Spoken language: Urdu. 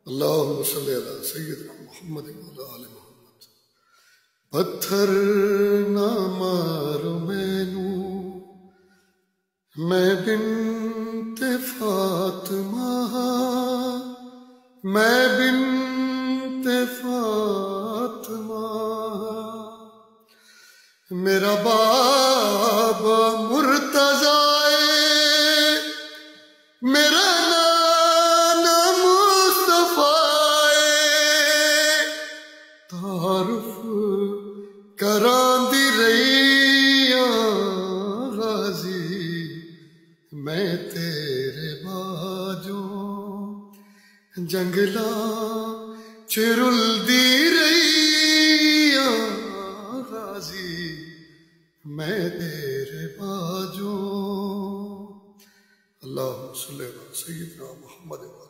اللہم صلی علی سیدنا محمد وعلی آل محمد۔ پتھر نہ مارو مینوں میں بنت فاطمہ، میں بنت فاطمہ، میرا بابا مرتضی میرا نانا مصطفی، تعارف کراندی رہی غازی میں تیرے باجوں، جنگلاں چرلدی رہی غازی میں تیرے باجوں۔ اللہم صلی علی سیدنا محمد۔